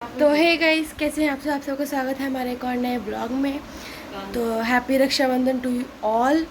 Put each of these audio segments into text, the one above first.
तो hey guys, कैसे हैं आप सब? आप सबका स्वागत है हमारे एक और नए ब्लॉग में। तो happy Rakshabandhan to you all.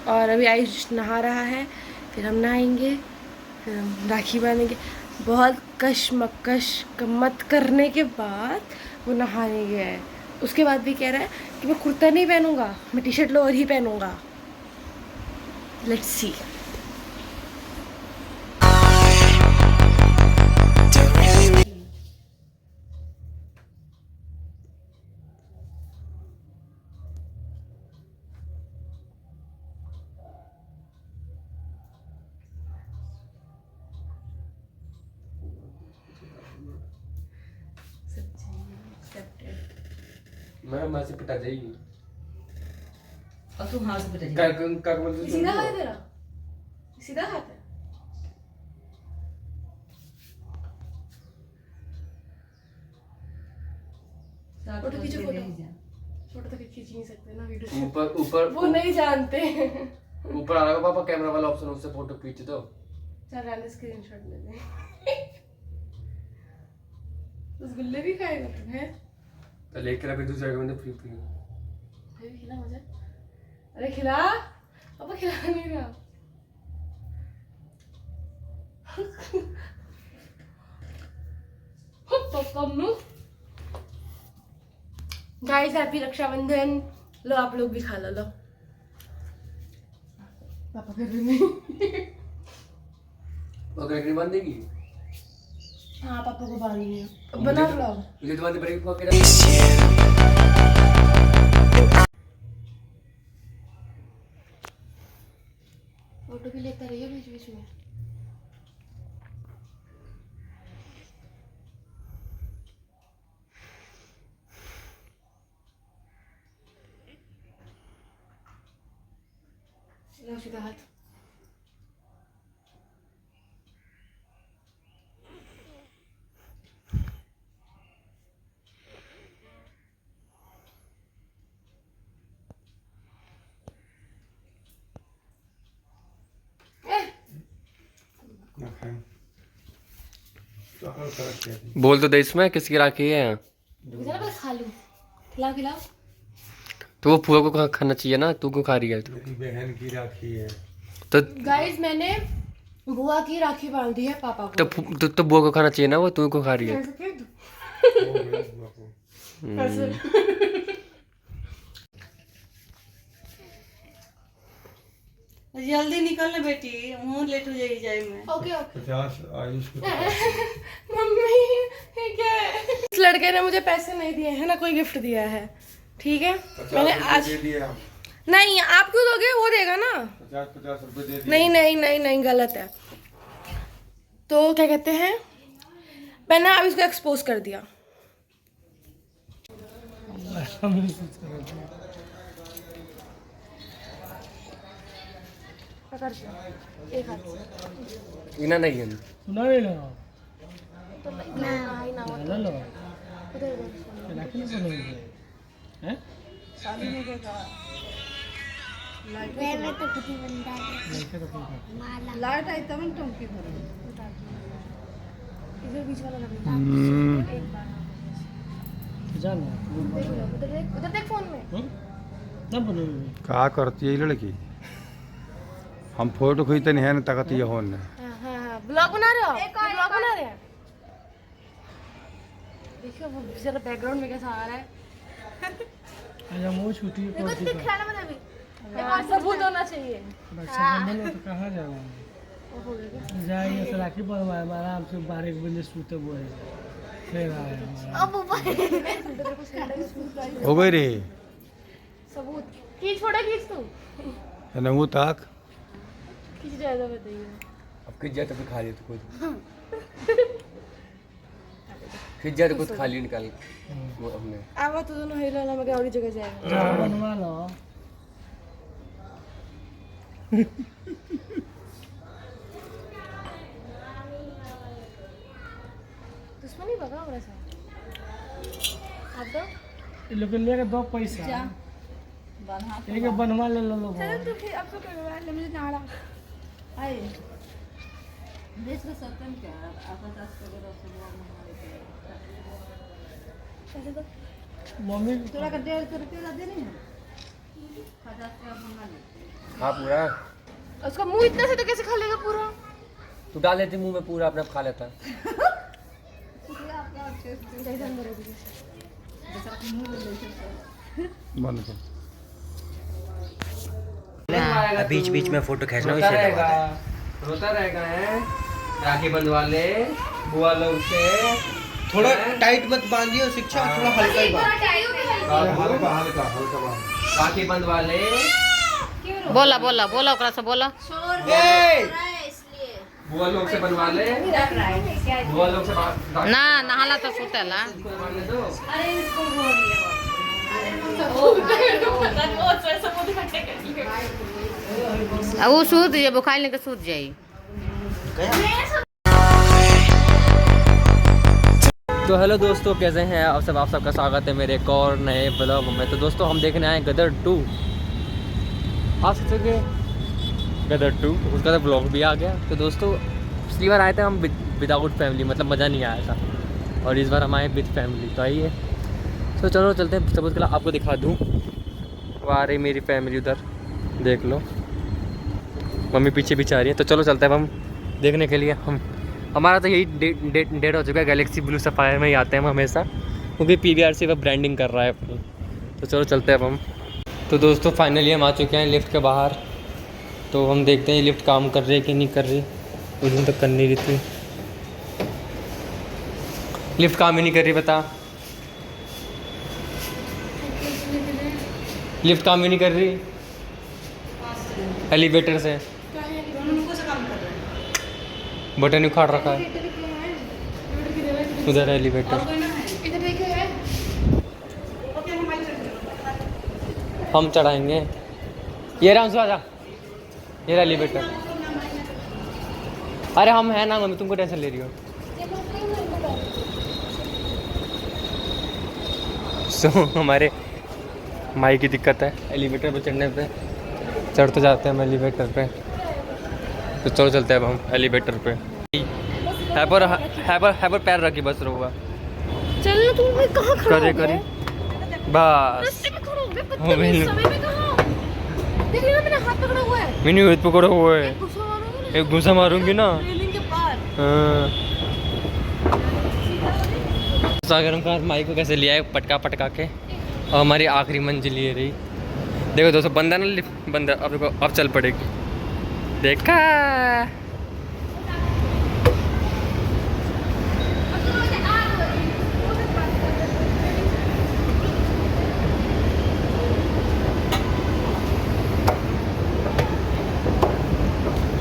और अभी आयुष नहा रहा है, फिर हम नहाएंगे, फिर हम राखी बांधेंगे। बहुत कशमकश मत करने के बाद वो नहाने गया है। उसके बाद भी कह रहा है कि मैं कुर्ता नहीं पहनूंगा, मैं टी शर्ट लोअर ही पहनूंगा। Let's see. मैं मां से पिटा जाएगी और तू हाथ से पिटा का बोलते सीधा हाथ है तेरा, सीधा हाथ है। फोटो खींचो, फोटो तो खींच नहीं सकते ना वीडियो। ऊपर ऊपर वो नहीं जानते। ऊपर आ रहा है पापा कैमरा वाला ऑप्शन, उससे फोटो खींच दो। चल रहने, स्क्रीनशॉट ले ले। रसगुल्ले भी खाएगा तू? है तो लेकर अभी दूसरे जगह में फ्री फ्री अरे खिला मुझे। अरे खिला पापा, खिला नहीं रहा। Guys happy Rakshabandhan. लो आप लोग भी खा लो। पापा कर रहे नहीं। अगर एक बंद देगी। हाँ पापा को बांधनी है। बना ब्लॉग। मुझे तो बंद ब्रेक पकड़ फोटो भी लेता रहिए बीच बीच में। लो सीधा हाथ। बोल तो दे इसमें किसकी राखी है। चलो बस खा लूं। खिलाओ खिलाओ। तो वो फूआ को खाना चाहिए ना, तू क्यों खा रही है? मेरी बहन की राखी है। तो गाइस मैंने बुआ की राखी बांधी है पापा को। तो बुआ को खाना चाहिए ना, वो तू क्यों खा रही है? वो मेरी बुआ को। जल्दी निकल ना बेटी, मुंह लेट हो जाएगी जाए में। Okay okay. 50 आयुष को। मम्मी ये क्या है? इस लड़के ने मुझे पैसे नहीं दिए है ना, कोई गिफ्ट दिया है, ठीक है। मैंने आज दे दिए हम। नहीं, आप क्यों दोगे? वो देगा ना। 50 रुपए दे दिए। नहीं नहीं नहीं नहीं, गलत है। तो क्या कहते हैं, मैंने अब इसको एक्सपोज कर दिया। पकड़ एक हाथ से। इना नहीं है सुना नहीं लगा तो नहीं ना ला लो उधर उधर। राखी नहीं सुनेंगे हैं शादी में क्या कहा? लड़के तो कोई लाइट आई तब न टंकी भरो। इधर बीच वाला लगना। एक बार जान उधर देख फोन में। ना बोलो का करती है ये लड़की? हम फोटो खींचते नहीं है ना, तकती है होने। हाँ हाँ हाँ, ब्लॉग बना रहे हो? ब्लॉग बना रहे हैं? देखियो वो जरा बैकग्राउंड में कैसा आ रहा है। आज वो छुट्टी देखो को तो दिखाना मत अभी। हाँ, सबूत होना चाहिए। रक्षाबंधन में तो कहाँ जाऊँ वो हो गया। जाइए तो राखी बनवाए आराम से 12 बजे सूते वो है फिर आए हमारा। अब ऊपर हो गई रे सबूत खींच, फोटो खींच तू। नंगू ताक। खींच जाएगा बताइए। अब खिंच जाए तो फिर खा लिया तो खुद खिंच जाए तो खुद खा लिया निकाल वो हमने। आवा तो दोनों हिला ना, मैं और जगह जाएगा। जा बनवा लो दुश्मनी भगा हमारे साथ। आप दो ये लोग लेके दो पैसा एक बनवा ले लो लोग। तो फिर अब तो करवा ले, मुझे नाड़ा आए देश का सत्यम क्या आप 50 वगैरह सब मम्मी हाँ पूरा उसका मुंह इतना से तो कैसे खा लेगा पूरा? तू डाल लेती मुंह में पूरा अपने आप खा लेता है। बंद कर। बीच बीच में फोटो खींचना रोता रहेगा है। राखी बंधवा ले बुआ लोग से। थोड़ा टाइट मत बांधिए और शिक्षा थोड़ा हल्का ही हल्का हल्का हल्का बांध। राखी बंधवा ले। बोला बोला बोला ओकरा से बोला बुआ लोग से बनवा ले। बुआ लोग से ना नहाला तो सुतेला अब वो सूत जे बुखार लेके सूत जाई। तो हेलो दोस्तों, कैसे हैं आप सब? आप सबका स्वागत है मेरे एक और नए ब्लॉग में। तो दोस्तों हम देखने आए गदर 2। आ सकते गदर 2 उसका तो ब्लॉग भी आ गया। तो दोस्तों पिछली बार आए थे हम विदाउट फैमिली, मतलब मज़ा नहीं आया था, और इस बार हम आए विद फैमिली। तो आइए तो चलो चलते हैं। सबसे पहले आपको दिखा दूँ, वो आ रही मेरी फैमिली उधर, देख लो। मम्मी पीछे पीछे आ रही है। तो चलो चलते हैं हम देखने के लिए। हमारा तो यही डेट हो चुका है। गैलेक्सी ब्लू सफ़ायर में ही आते हैं हम हमेशा, क्योंकि PVRC वह ब्रांडिंग कर रहा है अपनी। तो चलो चलते हैं अब हम। तो दोस्तों फाइनली हम आ चुके हैं लिफ्ट के बाहर। तो हम देखते हैं लिफ्ट काम कर रही है कि नहीं कर रही। उस दिन तक कर नहीं रही थी, लिफ्ट काम ही नहीं कर रही। बता, लिफ्ट काम ही नहीं कर रही एलिवेटर से। बटन उखाड़ रखा है उधर एलिवेटर। हम चढ़ाएंगे। ये राम आजा, ये रहा एलिवेटर। अरे हम हैं ना मम्मी, तुमको टेंशन ले रही हो। सो हमारे माई की दिक्कत है एलिवेटर पे चढ़ने पे। चढ़ तो जाते हैं हम एलिवेटर पे। तो चलो चलते हैं अब हम एलिवेटर पे। हैपर पैर रखी बस रहुआ। चल ना, तू कहाँ खड़ा करे करे बस रास्ते में खड़ा हो गया। हो गई। समय में कहाँ? देख रही ना, मेरा हाथ पकड़ा हुआ है। मैंने हाथ पकड़ा हुआ है। गुस्सा मारूंगी ना, एक घुसा मारूंगी ना। रेलिंग के पार। हाँ। सागर हम कार माई को कैसे लिया है पटका पटका के, और हमारी आखिरी मंजिल ये रही। देखो दोस्तों बंदा ना लिफ्ट बंदा, अब देखो अब चल पड़ेगी। देखा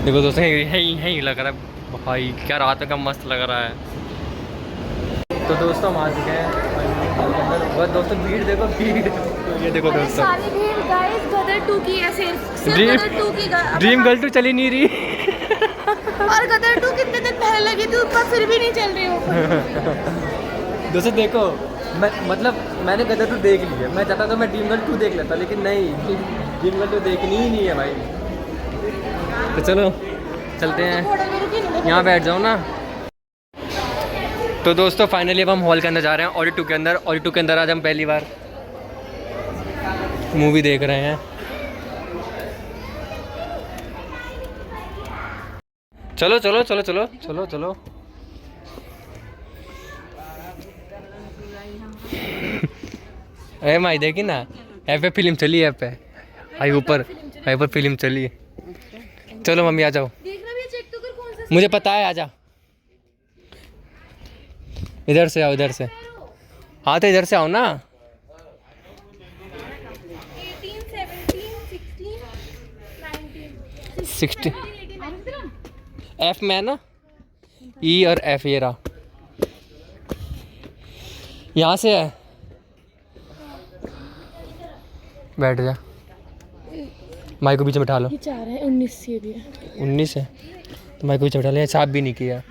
देखो दोस्तों यही लग रहा है भाई, क्या रात का मस्त लग रहा है। तो दोस्तों हम आ चुके हैं और दोस्तों भीड़ देखो, भीड़ ये देखो दोस्तों। सारी भीड़ गाइस गदर 2 की है, सिर्फ ड्रीम- गदर 2 की। ड्रीम गर्ल 2 चली नहीं रही। और गदर 2 कितने दिन पहले लगी थी, ऊपर फिर भी नहीं चल रही हो। दोस्तों देखो मतलब मैंने गदर 2 देख ली है। मैं चाहता तो मैं ड्रीम गर्ल 2 देख लेता, लेकिन नहीं, ड्रीम गर्ल 2 देखनी ही नहीं है भाई। तो चलो चलते हैं, यहाँ बैठ जाओ ना। तो दोस्तों फाइनली अब हम हॉल के अंदर जा रहे हैं, ऑडी 2 के अंदर। ऑडी 2 के अंदर आज हम पहली बार मूवी देख रहे हैं। चलो चलो चलो चलो चलो चलो। अरे माई देखी ना, ऐप पे फिल्म चली है, ऐप पे आई ऊपर ऐप पर फिल्म चली है। चलो मम्मी आ जाओ, देखना भी चेक तो कर कौन सा। मुझे पता है, आजा इधर से आओ, इधर से। हाँ तो इधर से आओ ना। 18, 17, 16, 19, 60 F में है ना, E और F ये रहा, यहाँ से है। बैठ जा, माई को बीच में बिठा लो। ये 4 है, 19 से भी है। 19 है तो माई को बीच में बिठा लिया, साफ भी नहीं किया।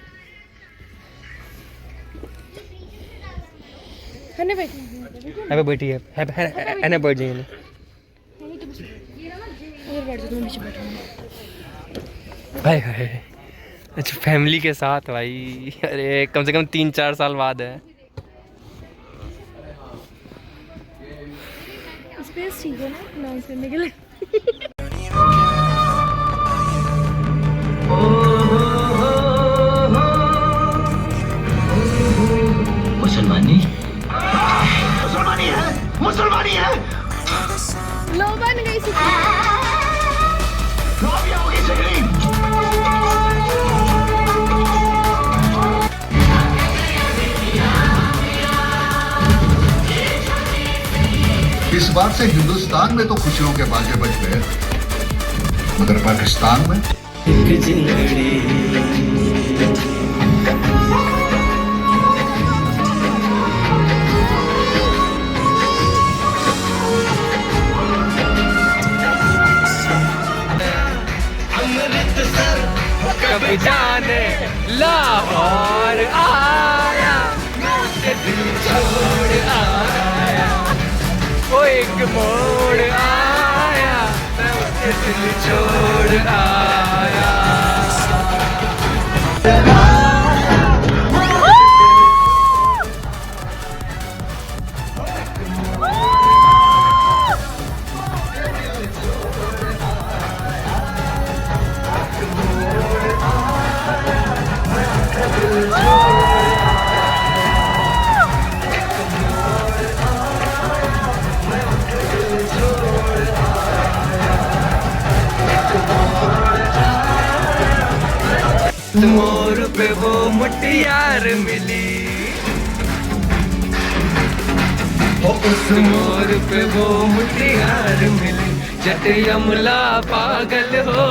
हने बैठी है बैठी है, है बैठ जाइए। उधर बैठ जा, तुम पीछे बैठो। भाई भाई अच्छा फैमिली के साथ भाई, अरे कम से कम 3-4 साल बाद है। फेस ठीक है ना डांस करने के लिए? मुसलमानी है लो बन गई सी। इस बात से हिंदुस्तान में तो खुशियों के बाजे बज गए, मगर पाकिस्तान में कभी जाने लाहौर आया, दिल छोड़ आया, वो एक मोड़ आया, मैं उसके दिल छोड़ आया। मोर पे वो मुटियार मिली, उस मोर पे वो मुटियार मिली, जट यमला पागल हो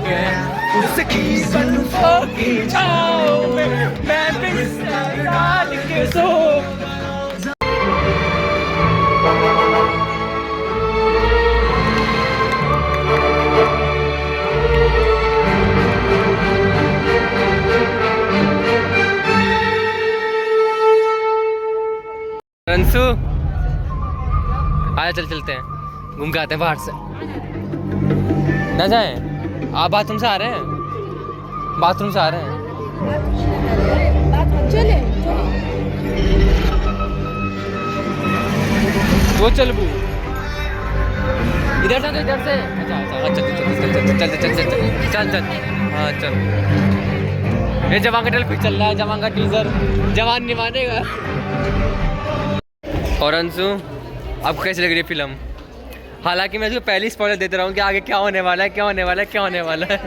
गया उसकी जुल्फों की छाँव में, मैं बिस्तर डाल के सो। रंसू आया, चलते हैं घूम के आते हैं बाहर से। ना जाएं? आप बाथरूम से आ रहे हैं? बाथरूम से आ रहे हैं? चले वो चल बू इधर से, इधर से। अच्छा चल हाँ चल। ये जवान का टेलीफिल्म चल रहा है, जवान का टीजर, जवान नहीं मानेगा। और अंशु आपको कैसी लग रही है फिल्म? हालांकि मैं इसको पहले स्पॉइलर देते रहा हूँ कि आगे क्या होने वाला है, क्या होने वाला है, क्या होने वाला है।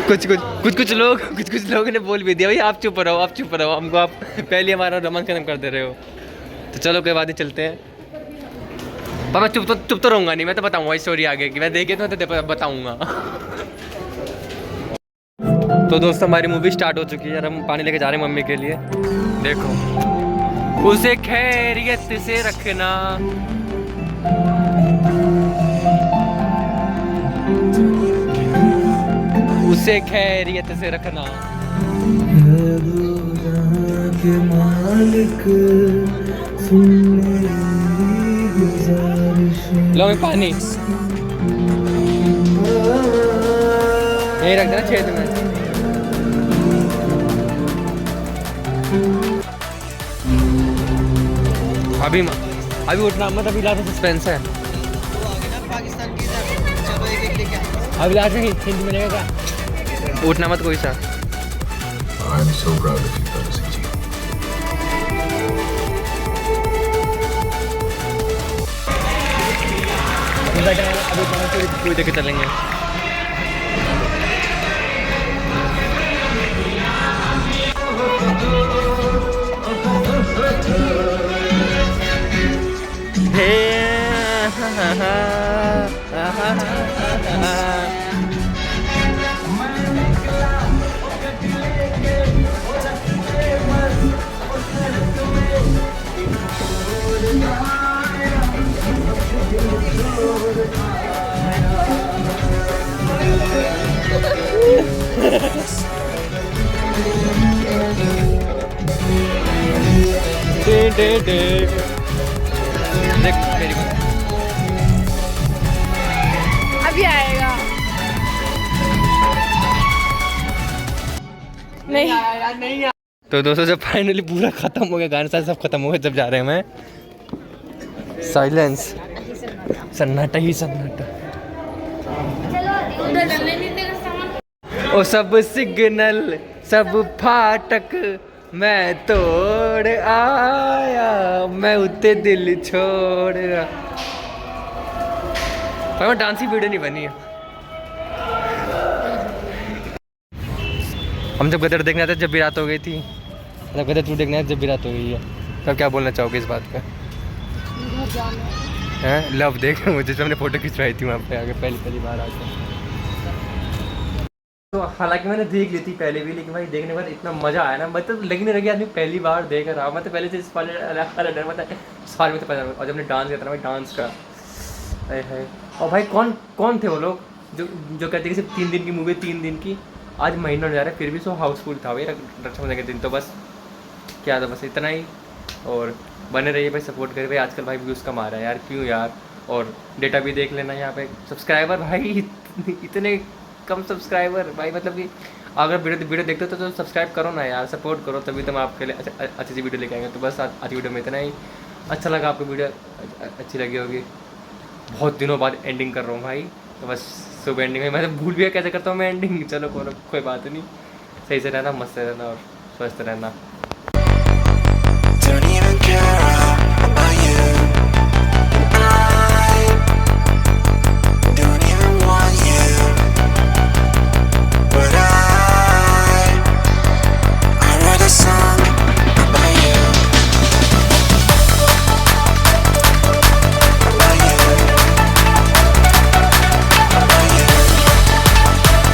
कुछ लोगों ने बोल भी दिया भाई आप चुप रहो, आप चुप रहो, हमको आप पहले हमारा रोमांस खत्म कर दे रहे हो। तो चलो कोई बात नहीं, चलते हैं। पर मैं चुप तो रहूँगा नहीं, मैं तो बताऊँगा स्टोरी आगे की, मैं देखे तो बताऊँगा। तो दोस्तों हमारी मूवी स्टार्ट हो चुकी है यार, हम पानी लेके जा रहे हैं मम्मी के लिए। देखो उसे खैरियत से रखना, उसे खैरियत से रखना। लो मैं पानी यही रख देना छेद में। अभी उठना मत, अभी लास्ट में सस्पेंस है। पाकिस्तान की चलो एक लेके आओ। अभी लास्ट में हिंट मिलेगा, उठना मत कोई सा। I'm so proud of you, Bhagat Singh ji. अभी देखे चलेंगे। देख मेरी बात। अभी आएगा नहीं। तो दोस्तों जब फाइनली पूरा खत्म हो गया, गाना सब खत्म हो गया, जब जा रहे हैं मैं साइलेंस, सन्नाटा ही सन्नाटा। ओ सब सिग्नल, सब फाटक मैं तोड़ आया, मैं उते दिल छोड़। पर डांस की वीडियो नहीं बनी है। हम जब गदर देखने आते जब भी रात हो गई थी, मतलब गदर 2 देखने आते जब भी रात हो गई है। तब क्या बोलना चाहोगे इस बात का? हैं लव देख मुझे हमने फ़ोटो खिंचवाई थी वहाँ पे आगे पहली बार आके। तो हालांकि मैंने देख ली थी पहले भी, लेकिन भाई देखने के बाद इतना मज़ा आया ना, मतलब लगी नहीं लगी आदमी पहली बार देख रहा। मैं तो पहले से इस वाले डर मतलब इस वाले में तो पता, और जब हमने डांस किया था ना भाई, डांस का है। और भाई कौन थे वो लोग जो कहते कि सिर्फ 3 दिन की मूवी, 3 दिन की, आज महीनों जा रहा है फिर भी सो हाउसफुल था भाई रक्षाबंधन के दिन। तो बस क्या था, बस इतना ही। और बने रहिए भाई, सपोर्ट करिए भाई। आजकल भाई व्यूज़ कम आ रहा है यार, क्यों यार। और डेटा भी देख लेना यहाँ पे। सब्सक्राइबर भाई इतने कम सब्सक्राइबर भाई, मतलब कि अगर वीडियो देखते हो तो सब्सक्राइब करो ना यार, सपोर्ट करो, तभी तो हम आपके लिए अच्छी सी वीडियो लेके आएंगे। तो बस आज की वीडियो में इतना ही। अच्छा लगा आपको वीडियो, अच्छी लगी होगी। बहुत दिनों बाद एंडिंग कर रहा हूँ भाई, तो बस सुबह एंडिंग है। मैं तो भूल भी कैसे करता हूँ मैं एंडिंग। चलो कोई बात नहीं, सही से रहना, मस्त रहना और स्वस्थ रहना। Don't even care about you.